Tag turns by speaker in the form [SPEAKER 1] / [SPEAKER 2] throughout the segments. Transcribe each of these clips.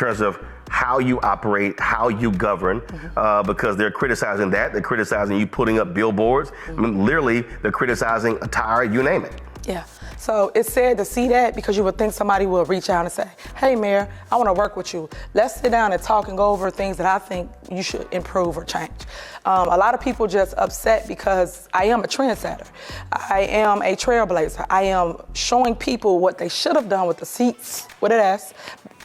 [SPEAKER 1] terms of how you operate, how you govern, because they're criticizing that. They're criticizing you putting up billboards. I mean, literally, they're criticizing attire, you name it.
[SPEAKER 2] Yeah. So it's sad to see that, because you would think somebody will reach out and say, hey, Mayor, I want to work with you. Let's sit down and talk and go over things that I think you should improve or change. A lot of people just upset because I am a trendsetter. I am a trailblazer. I am showing people what they should have done with the seats, with an S,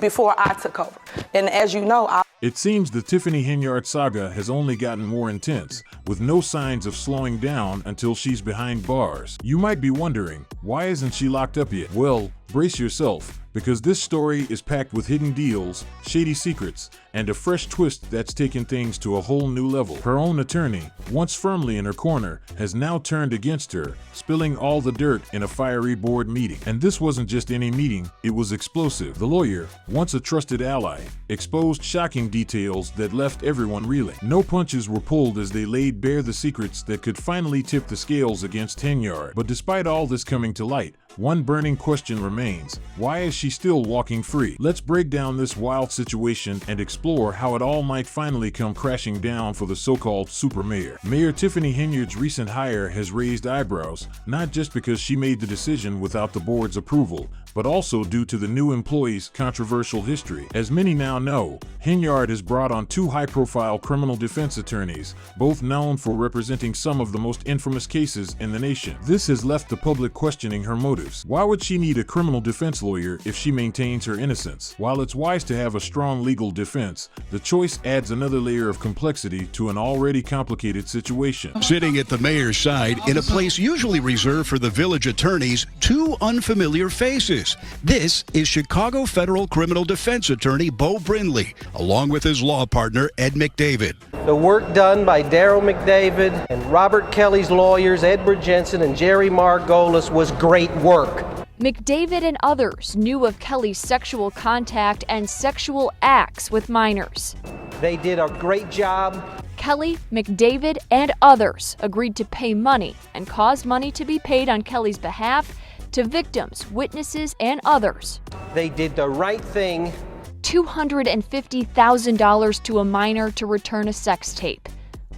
[SPEAKER 2] before I took over. And as you know,
[SPEAKER 3] It seems the Tiffany Henyard saga has only gotten more intense, with no signs of slowing down until she's behind bars. You might be wondering, why isn't she locked up yet? Well, brace yourself, because this story is packed with hidden deals, shady secrets, and a fresh twist that's taken things to a whole new level. Her own attorney, once firmly in her corner, has now turned against her, spilling all the dirt in a fiery board meeting. And this wasn't just any meeting, it was explosive. The lawyer, once a trusted ally, exposed shocking details that left everyone reeling. No punches were pulled as they laid bare the secrets that could finally tip the scales against Henyard. But despite all this coming to light, one burning question remains: why is she still walking free? Let's break down this wild situation and explore how it all might finally come crashing down for the so-called super mayor. Mayor Tiffany Henyard's recent hire has raised eyebrows, not just because she made the decision without the board's approval, but also due to the new employee's controversial history. As many now know, Henyard has brought on two high-profile criminal defense attorneys, both known for representing some of the most infamous cases in the nation. This has left the public questioning her motives. Why would she need a criminal defense lawyer if she maintains her innocence? While it's wise to have a strong legal defense, the choice adds another layer of complexity to an already complicated situation.
[SPEAKER 4] Sitting at the mayor's side, in a place usually reserved for the village attorneys, two unfamiliar faces. This is Chicago federal criminal defense attorney Beau Brindley, along with his law partner Ed McDavid.
[SPEAKER 5] The work done by Daryl McDavid and Robert Kelly's lawyers, Edward Jensen and Jerry Margolis, was great work.
[SPEAKER 6] McDavid and others knew of Kelly's sexual contact and sexual acts with minors.
[SPEAKER 5] They did a great job.
[SPEAKER 6] Kelly, McDavid, and others agreed to pay money and caused money to be paid on Kelly's behalf to victims, witnesses, and others.
[SPEAKER 5] They did the right thing.
[SPEAKER 6] $250,000 to a minor to return a sex tape,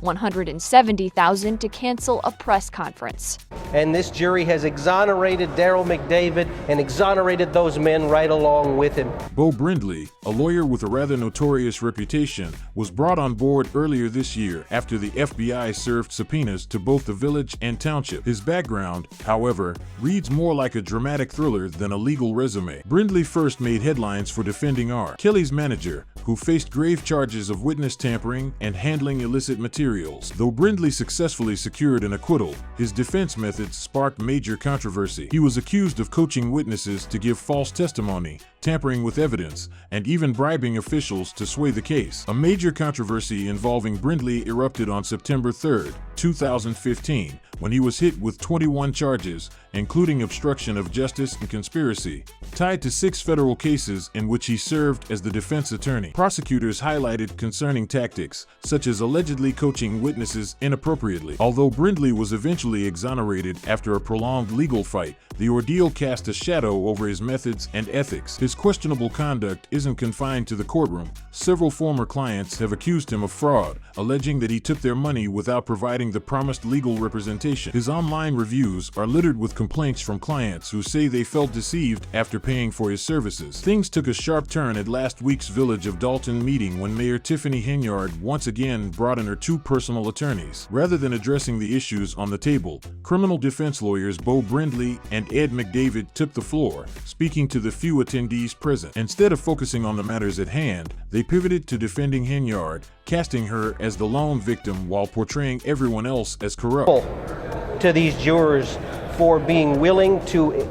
[SPEAKER 6] $170,000 to cancel a press conference.
[SPEAKER 5] And this jury has exonerated Daryl McDavid and exonerated those men right along with him.
[SPEAKER 3] Beau Brindley, a lawyer with a rather notorious reputation, was brought on board earlier this year after the FBI served subpoenas to both the village and township. His background, however, reads more like a dramatic thriller than a legal resume. Brindley first made headlines for defending R. Kelly's manager, who faced grave charges of witness tampering and handling illicit materials. Though Brindley successfully secured an acquittal, his defense methods sparked major controversy. He was accused of coaching witnesses to give false testimony, tampering with evidence, and even bribing officials to sway the case. A major controversy involving Brindley erupted on September 3, 2015, when he was hit with 21 charges, including obstruction of justice and conspiracy, tied to 6 federal cases in which he served as the defense attorney. Prosecutors highlighted concerning tactics, such as allegedly coaching witnesses inappropriately. Although Brindley was eventually exonerated after a prolonged legal fight, the ordeal cast a shadow over his methods and ethics. His questionable conduct isn't confined to the courtroom. Several former clients have accused him of fraud, alleging that he took their money without providing the promised legal representation. His online reviews are littered with complaints from clients who say they felt deceived after paying for his services. Things took a sharp turn at last week's Village of Dalton meeting when Mayor Tiffany Henyard once again brought in her two personal attorneys. Rather than addressing the issues on the table, criminal defense lawyers Beau Brindley and Ed McDavid took the floor, speaking to the few attendees present. Instead of focusing on the matters at hand, they pivoted to defending Henyard, casting her as the lone victim while portraying everyone else as corrupt.
[SPEAKER 5] To these jurors for being willing to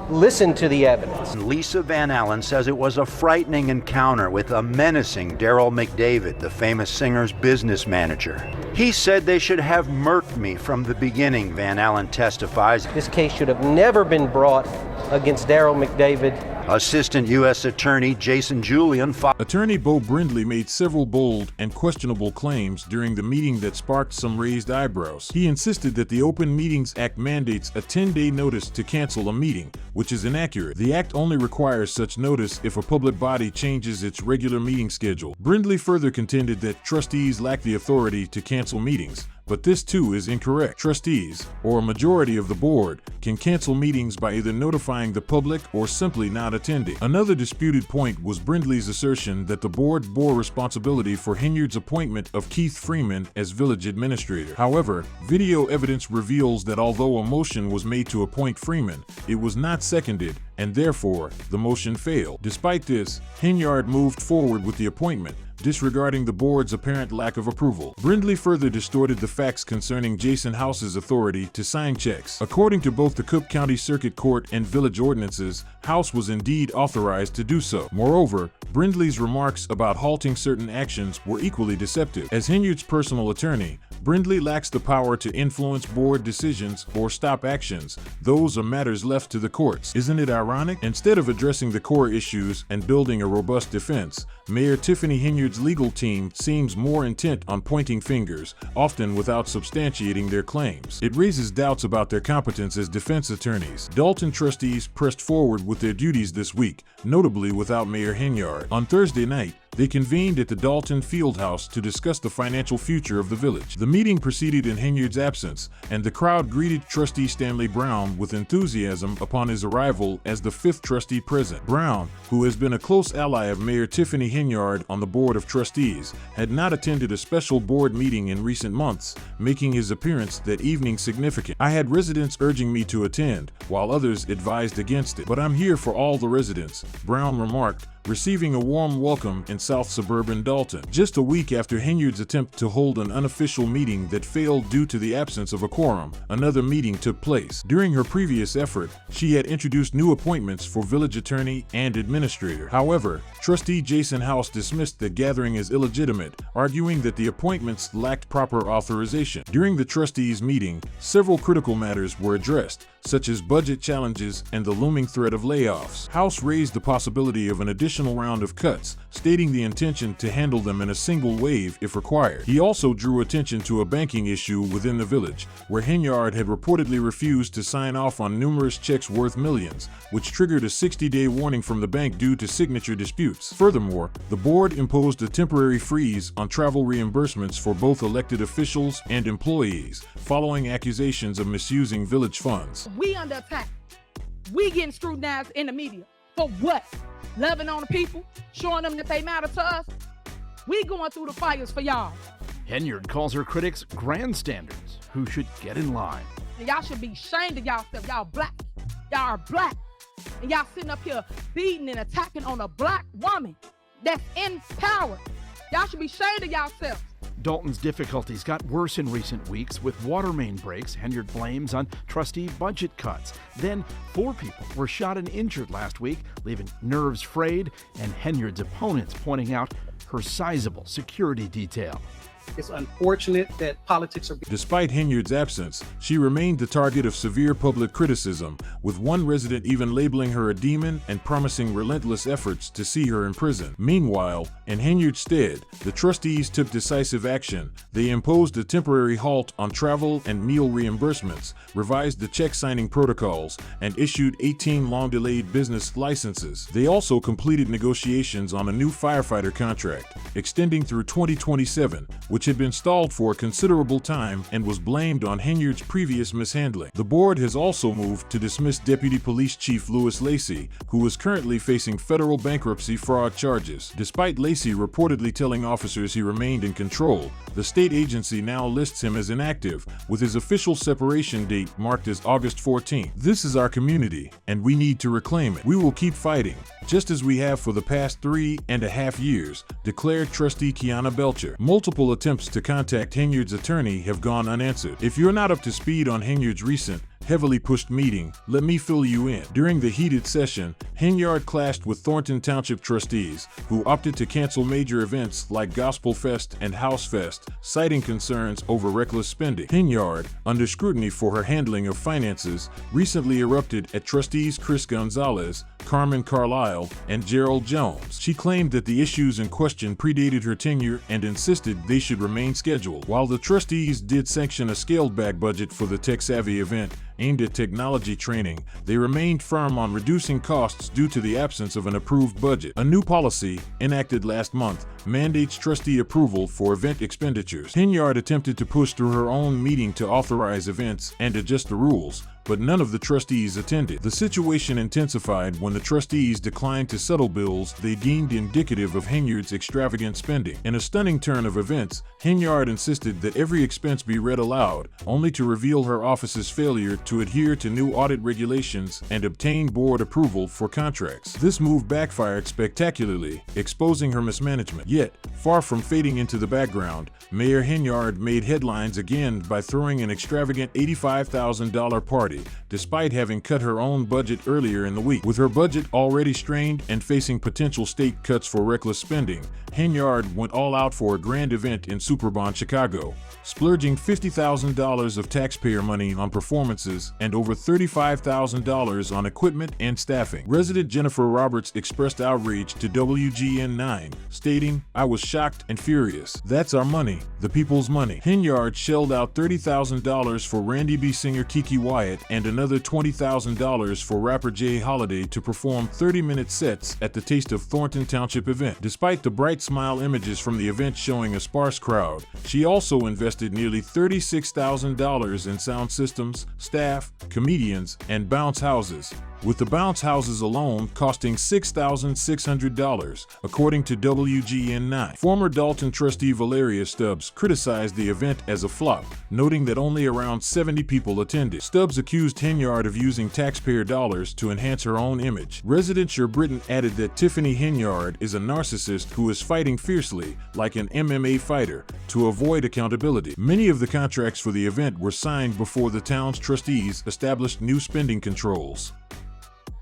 [SPEAKER 5] listen to the evidence.
[SPEAKER 7] Lisa Van Allen says it was a frightening encounter with a menacing Daryl McDavid, the famous singer's business manager. He said they should have murked me from the beginning, Van Allen testifies.
[SPEAKER 5] This case should have never been brought against Daryl McDavid.
[SPEAKER 7] Assistant U.S. Attorney Jason Julian
[SPEAKER 3] Attorney Beau Brindley made several bold and questionable claims during the meeting that sparked some raised eyebrows. He insisted that the Open Meetings Act mandates a 10-day notice to cancel a meeting, which is inaccurate. The act only requires such notice if a public body changes its regular meeting schedule. Brindley further contended that trustees lack the authority to cancel meetings, but this too is incorrect. Trustees, or a majority of the board, can cancel meetings by either notifying the public or simply not attending. Another disputed point was Brindley's assertion that the board bore responsibility for Henyard's appointment of Keith Freeman as village administrator. However, video evidence reveals that although a motion was made to appoint Freeman, it was not seconded, and therefore, the motion failed. Despite this, Henyard moved forward with the appointment, disregarding the board's apparent lack of approval. Brindley further distorted the facts concerning Jason House's authority to sign checks. According to both the Cook County Circuit Court and village ordinances, House was indeed authorized to do so. Moreover, Brindley's remarks about halting certain actions were equally deceptive. As Henyard's personal attorney, Brindley lacks the power to influence board decisions or stop actions. Those are matters left to the courts. Isn't it ironic? Instead of addressing the core issues and building a robust defense, Mayor Tiffany Henyard's legal team seems more intent on pointing fingers, often without substantiating their claims. It raises doubts about their competence as defense attorneys. Dalton trustees pressed forward with their duties this week, notably without Mayor Henyard. On Thursday night, they convened at the Dalton Fieldhouse to discuss the financial future of the village. The meeting proceeded in Henyard's absence, and the crowd greeted Trustee Stanley Brown with enthusiasm upon his arrival as the fifth trustee present. Brown, who has been a close ally of Mayor Tiffany Henyard on the Board of Trustees, had not attended a special board meeting in recent months, making his appearance that evening significant. I had residents urging me to attend, while others advised against it. But I'm here for all the residents, Brown remarked, receiving a warm welcome in South Suburban Dalton. Just a week after Henyard's attempt to hold an unofficial meeting that failed due to the absence of a quorum, another meeting took place. During her previous effort, she had introduced new appointments for village attorney and administrator. However, Trustee Jason House dismissed the gathering as illegitimate, arguing that the appointments lacked proper authorization. During the trustees' meeting, several critical matters were addressed, such as budget challenges and the looming threat of layoffs. House raised the possibility of an additional round of cuts, stating the intention to handle them in a single wave if required. He also drew attention to a banking issue within the village, where Henyard had reportedly refused to sign off on numerous checks worth millions, which triggered a 60-day warning from the bank due to signature disputes. Furthermore, the board imposed a temporary freeze on travel reimbursements for both elected officials and employees, following accusations of misusing village funds.
[SPEAKER 8] We under attack. We getting scrutinized in the media. For what? Loving on the people? Showing them that they matter to us? We going through the fires for y'all.
[SPEAKER 9] Henyard calls her critics grandstanders who should get in line.
[SPEAKER 8] And y'all should be ashamed of y'allself. Y'all black. Y'all are black. And y'all sitting up here beating and attacking on a black woman that's in power. Y'all should be ashamed of y'allselves.
[SPEAKER 9] Dalton's difficulties got worse in recent weeks with water main breaks Henyard blames on trustee budget cuts. Then 4 people were shot and injured last week, leaving nerves frayed and Henyard's opponents pointing out her sizable security detail.
[SPEAKER 10] It's unfortunate that politics are...
[SPEAKER 3] Despite Henyard's absence, she remained the target of severe public criticism, with one resident even labeling her a demon and promising relentless efforts to see her in prison. Meanwhile, in Henyard's stead, the trustees took decisive action. They imposed a temporary halt on travel and meal reimbursements, revised the check signing protocols, and issued 18 long-delayed business licenses. They also completed negotiations on a new firefighter contract, extending through 2027, which had been stalled for a considerable time and was blamed on Henyard's previous mishandling. The board has also moved to dismiss Deputy Police Chief Louis Lacey, who is currently facing federal bankruptcy fraud charges. Despite Lacey reportedly telling officers he remained in control, the state agency now lists him as inactive, with his official separation date marked as August 14th. This is our community, and we need to reclaim it. We will keep fighting, just as we have for the past 3.5 years, declared Trustee Kiana Belcher. Multiple attempts to contact Henyard's attorney have gone unanswered. If you're not up to speed on Henyard's recent heavily pushed meeting, "Let me fill you in." During the heated session, Henyard clashed with Thornton Township trustees, who opted to cancel major events like Gospel Fest and House Fest, citing concerns over reckless spending. Henyard, under scrutiny for her handling of finances, recently erupted at trustees Chris Gonzalez, Carmen Carlisle, and Gerald Jones. She claimed that the issues in question predated her tenure and insisted they should remain scheduled. While the trustees did sanction a scaled-back budget for the tech-savvy event aimed at technology training, they remained firm on reducing costs due to the absence of an approved budget. A new policy, enacted last month, mandates trustee approval for event expenditures. Henyard attempted to push through her own meeting to authorize events and adjust the rules, but none of the trustees attended. The situation intensified when the trustees declined to settle bills they deemed indicative of Henyard's extravagant spending. In a stunning turn of events, Henyard insisted that every expense be read aloud, only to reveal her office's failure to adhere to new audit regulations and obtain board approval for contracts. This move backfired spectacularly, exposing her mismanagement. Yet, far from fading into the background, Mayor Henyard made headlines again by throwing an extravagant $85,000 party, despite having cut her own budget earlier in the week. With her budget already strained and facing potential state cuts for reckless spending, Henyard went all out for a grand event in Superbond, Chicago, splurging $50,000 of taxpayer money on performances and over $35,000 on equipment and staffing. Resident Jennifer Roberts expressed outrage to WGN9, stating, "I was shocked and furious. That's our money, the people's money." Henyard shelled out $30,000 for Randy B. singer Kiki Wyatt and another $20,000 for rapper Jay Holiday to perform 30-minute sets at the Taste of Thornton Township event. Despite the bright smile images from the event showing a sparse crowd, she also invested nearly $36,000 in sound systems, staff, comedians, and bounce houses, with the bounce houses alone costing $6,600, according to WGN9. Former Dalton trustee Valeria Stubbs criticized the event as a flop, noting that only around 70 people attended. Stubbs accused Henyard of using taxpayer dollars to enhance her own image. Resident Sherbritten added that Tiffany Henyard is a narcissist who is fighting fiercely, like an MMA fighter, to avoid accountability. Many of the contracts for the event were signed before the town's trustees established new spending controls.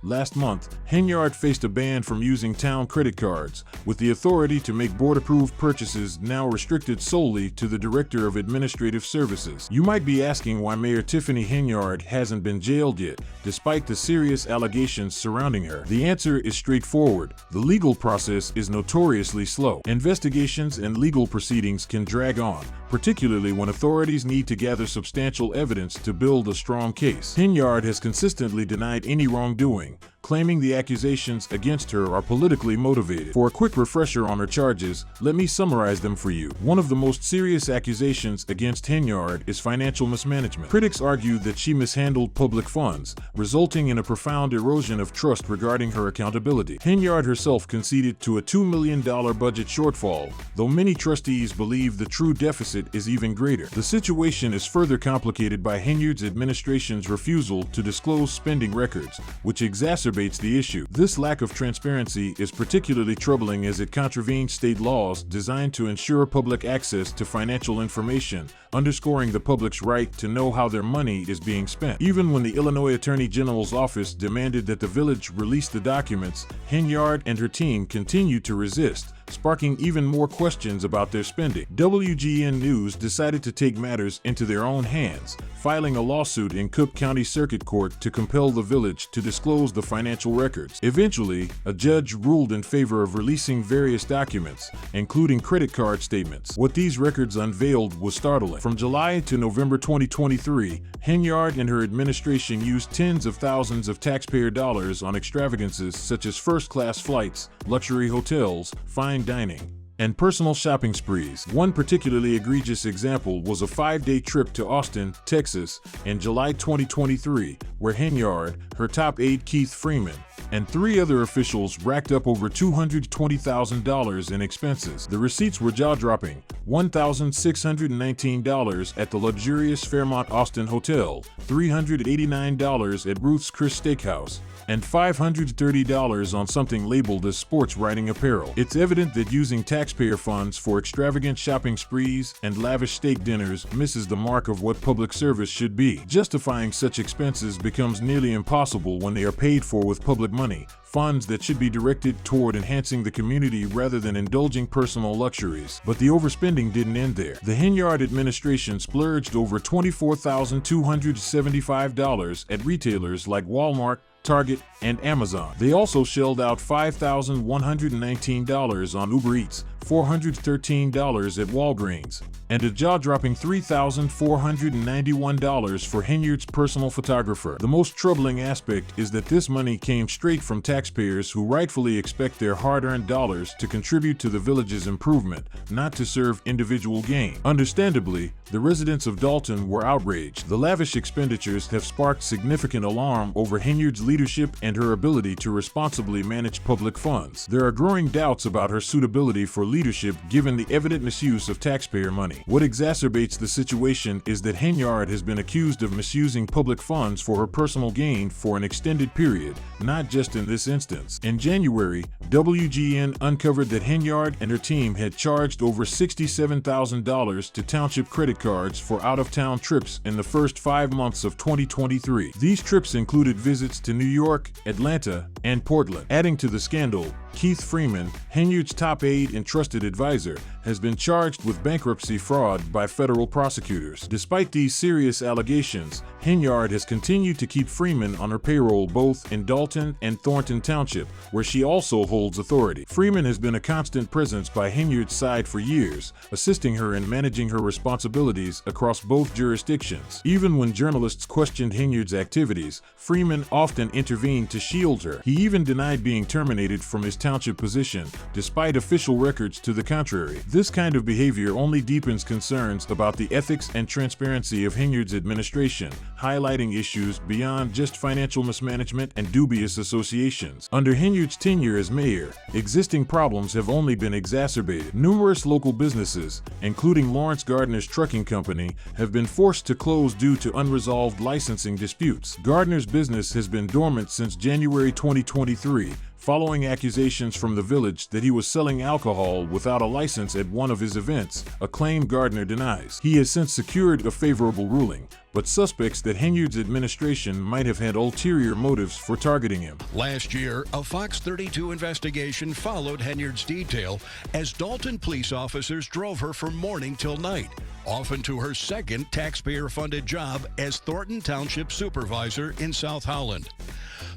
[SPEAKER 3] Last month, Henyard faced a ban from using town credit cards, with the authority to make board-approved purchases now restricted solely to the Director of Administrative Services. You might be asking why Mayor Tiffany Henyard hasn't been jailed yet, despite the serious allegations surrounding her. The answer is straightforward. The legal process is notoriously slow. Investigations and legal proceedings can drag on, particularly when authorities need to gather substantial evidence to build a strong case. Henyard has consistently denied any wrongdoing, claiming the accusations against her are politically motivated. For a quick refresher on her charges, let me summarize them for you. One of the most serious accusations against Henyard is financial mismanagement. Critics argue that she mishandled public funds, resulting in a profound erosion of trust regarding her accountability. Henyard herself conceded to a $2 million budget shortfall, though many trustees believe the true deficit is even greater. The situation is further complicated by Henyard's administration's refusal to disclose spending records, which exacerbates the issue. This lack of transparency is particularly troubling as it contravenes state laws designed to ensure public access to financial information, underscoring the public's right to know how their money is being spent. Even when the Illinois Attorney General's office demanded that the village release the documents, Henyard and her team continued to resist, sparking even more questions about their spending. WGN News decided to take matters into their own hands, filing a lawsuit in Cook County Circuit Court to compel the village to disclose the financial records. Eventually, a judge ruled in favor of releasing various documents, including credit card statements. What these records unveiled was startling. From July to November 2023, Henyard and her administration used tens of thousands of taxpayer dollars on extravagances such as first-class flights, luxury hotels, fine dining, and personal shopping sprees. One particularly egregious example was a 5-day trip to Austin, Texas in July 2023, where Henyard, her top aide Keith Freeman, and 3 other officials racked up over $220,000 in expenses. The receipts were jaw-dropping: $1,619 at the luxurious Fairmont Austin Hotel, $389 at Ruth's Chris Steakhouse, and $530 on something labeled as sports writing apparel. It's evident that using taxpayer funds for extravagant shopping sprees and lavish steak dinners misses the mark of what public service should be. Justifying such expenses becomes nearly impossible when they are paid for with public money, funds that should be directed toward enhancing the community rather than indulging personal luxuries. But the overspending didn't end there. The Henyard administration splurged over $24,275 at retailers like Walmart, Target, and Amazon. They also shelled out $5,119 on Uber Eats, $413 at Walgreens, and a jaw-dropping $3,491 for Henyard's personal photographer. The most troubling aspect is that this money came straight from taxpayers who rightfully expect their hard-earned dollars to contribute to the village's improvement, not to serve individual gain. Understandably, the residents of Dalton were outraged. The lavish expenditures have sparked significant alarm over Henyard's leadership and her ability to responsibly manage public funds. There are growing doubts about her suitability for leadership given the evident misuse of taxpayer money. What exacerbates the situation is that Henyard has been accused of misusing public funds for her personal gain for an extended period, not just in this instance. In January, WGN uncovered that Henyard and her team had charged over $67,000 to township credit cards for out-of-town trips in the first 5 months of 2023. These trips included visits to New York, Atlanta, and Portland. Adding to the scandal, Keith Freeman, Henyard's top aide and trusted advisor, has been charged with bankruptcy fraud by federal prosecutors. Despite these serious allegations, Henyard has continued to keep Freeman on her payroll both in Dalton and Thornton Township, where she also holds authority. Freeman has been a constant presence by Henyard's side for years, assisting her in managing her responsibilities across both jurisdictions. Even when journalists questioned Henyard's activities, Freeman often intervened to shield her. He even denied being terminated from his township position, despite official records to the contrary. This kind of behavior only deepens concerns about the ethics and transparency of Henyard's administration, highlighting issues beyond just financial mismanagement and dubious associations. Under Henyard's tenure as mayor, existing problems have only been exacerbated. Numerous local businesses, including Lawrence Gardner's trucking company, have been forced to close due to unresolved licensing disputes. Gardner's business has been dormant since January 2023, following accusations from the village that he was selling alcohol without a license at one of his events, a claim Gardner denies. He has since secured a favorable ruling, but suspects that Henyard's administration might have had ulterior motives for targeting him.
[SPEAKER 4] Last year, a Fox 32 investigation followed Henyard's detail as Dalton police officers drove her from morning till night, often to her second taxpayer-funded job as Thornton Township Supervisor in South Holland.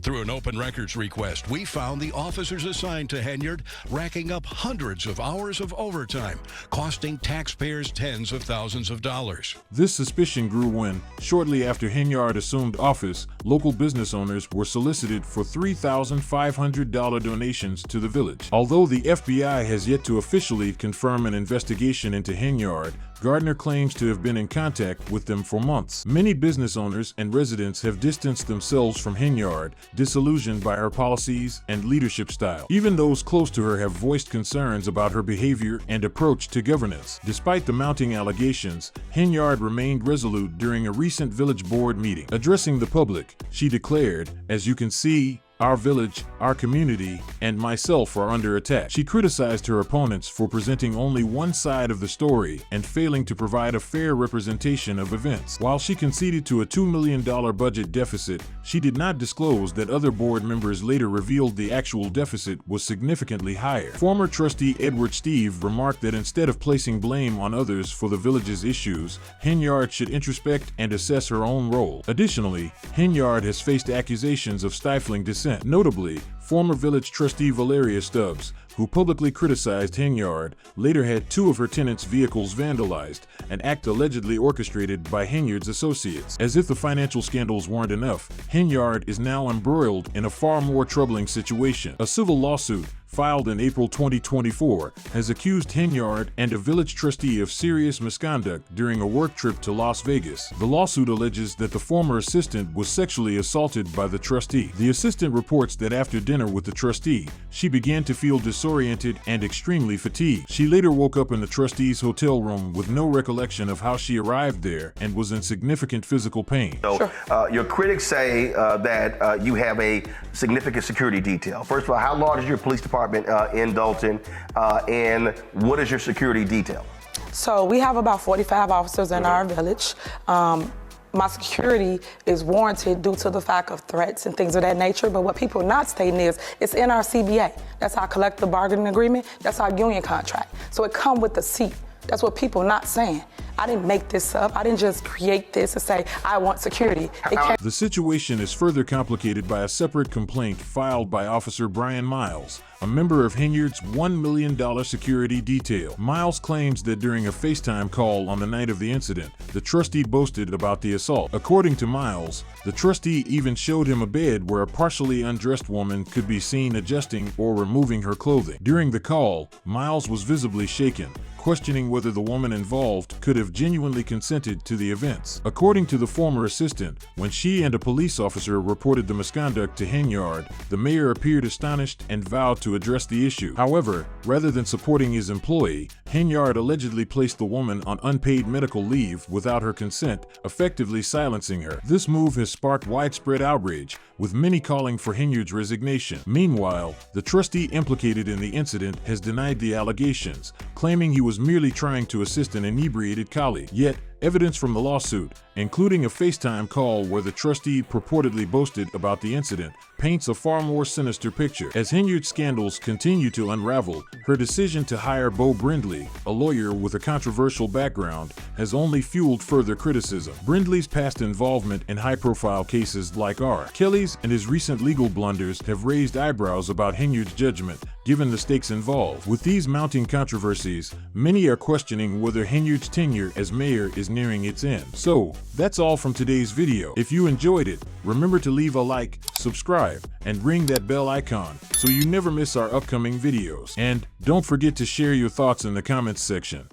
[SPEAKER 4] Through an open records request, we found the officers assigned to Henyard racking up hundreds of hours of overtime, costing taxpayers tens of thousands of dollars.
[SPEAKER 3] This suspicion grew when, shortly after Henyard assumed office, local business owners were solicited for $3,500 donations to the village. Although the FBI has yet to officially confirm an investigation into Henyard, Gardner claims to have been in contact with them for months. Many business owners and residents have distanced themselves from Henyard, disillusioned by her policies and leadership style. Even those close to her have voiced concerns about her behavior and approach to governance. Despite the mounting allegations, Henyard remained resolute during a recent village board meeting. Addressing the public, she declared, "As you can see, our village, our community, and myself are under attack." She criticized her opponents for presenting only one side of the story and failing to provide a fair representation of events. While she conceded to a $2 million budget deficit, she did not disclose that other board members later revealed the actual deficit was significantly higher. Former trustee Edward Steve remarked that instead of placing blame on others for the village's issues, Henyard should introspect and assess her own role. Additionally, Henyard has faced accusations of stifling dissent. Notably, former village trustee Valeria Stubbs, who publicly criticized Henyard, later had 2 of her tenants' vehicles vandalized, an act allegedly orchestrated by Henyard's associates. As if the financial scandals weren't enough, Henyard is now embroiled in a far more troubling situation. A civil lawsuit filed in April 2024, has accused Henyard and a village trustee of serious misconduct during a work trip to Las Vegas. The lawsuit alleges that the former assistant was sexually assaulted by the trustee. The assistant reports that after dinner with the trustee, she began to feel disoriented and extremely fatigued. She later woke up in the trustee's hotel room with no recollection of how she arrived there and was in significant physical pain.
[SPEAKER 1] So your critics say that you have a significant security detail. First of all, how large is your police department in Dalton, and what is your security detail?
[SPEAKER 2] So we have about 45 officers in our village. My security is warranted due to the fact of threats and things of that nature, but what people are not stating is it's in our CBA. That's our collective bargaining agreement. That's our union contract. So it comes with the seat. That's what people are not saying. I didn't make this up. I didn't just create this and say, I want security.
[SPEAKER 3] The situation is further complicated by a separate complaint filed by Officer Brian Miles, a member of Henyard's $1 million security detail. Miles claims that during a FaceTime call on the night of the incident, the trustee boasted about the assault. According to Miles, the trustee even showed him a bed where a partially undressed woman could be seen adjusting or removing her clothing. During the call, Miles was visibly shaken, questioning whether the woman involved could have genuinely consented to the events. According to the former assistant, when she and a police officer reported the misconduct to Henyard, the mayor appeared astonished and vowed to address the issue. However, rather than supporting his employee, Henyard allegedly placed the woman on unpaid medical leave without her consent, effectively silencing her. This move has sparked widespread outrage, with many calling for Henyard's resignation. Meanwhile, the trustee implicated in the incident has denied the allegations, claiming he was merely trying to assist an inebriated colleague. Yet, evidence from the lawsuit, including a FaceTime call where the trustee purportedly boasted about the incident, paints a far more sinister picture. As Henyard's scandals continue to unravel, her decision to hire Bo Brindley, a lawyer with a controversial background, has only fueled further criticism. Brindley's past involvement in high-profile cases like R. Kelly's and his recent legal blunders have raised eyebrows about Henyard's judgment, given the stakes involved. With these mounting controversies, many are questioning whether Henyard's tenure as mayor is nearing its end. So, that's all from today's video. If you enjoyed it, remember to leave a like, subscribe, and ring that bell icon so you never miss our upcoming videos. And don't forget to share your thoughts in the comments section.